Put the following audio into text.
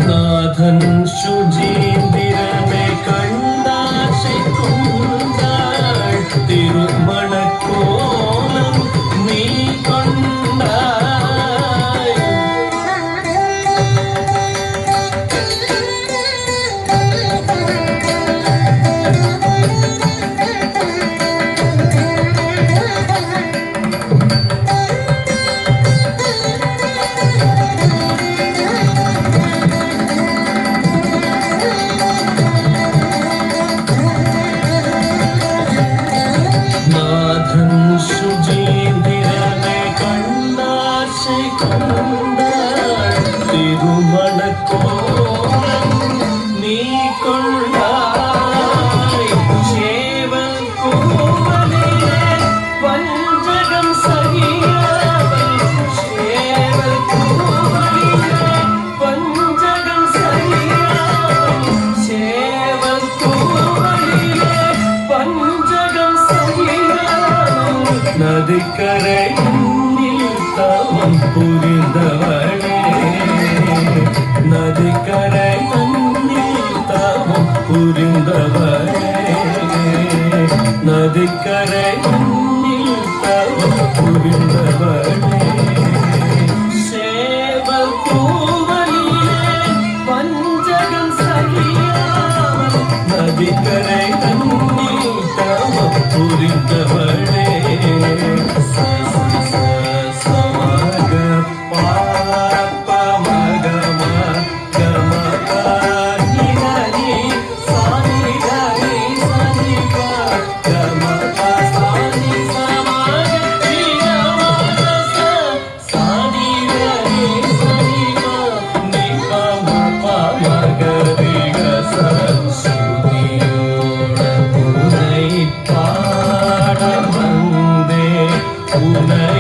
നാഥൻ ശുചീന്ദ്രനെ കണ്ടാശை കൊണ്ടാൾ തിരുമണക്കോലം നീ കൊണ്ടാய் ശുചീന്ദ്രനെ കണ്ടാശை കൊണ്ടാൾ തിരുമണക്കോലം നീ കൊണ്ടാய் ചേവൽ കോവലിലെ പഞ്ചകം സഹിയാവൽ ചേവൽ കോവലിലെ പഞ്ചകം സഹിയാവൽ ചേവൽ കോവലിലെ പഞ്ചകം நதிக்கரையில் தவம் புரிந்தவளே நதிக்கரையில் தவம் புரிந்தவளே நதிக்கரையில் தவம் புரிந்தவளே சேவல் கோவலிலே பஞ்சகம் சகியாவல் நதிக்கரையில் தவம் புரிந்தவளே una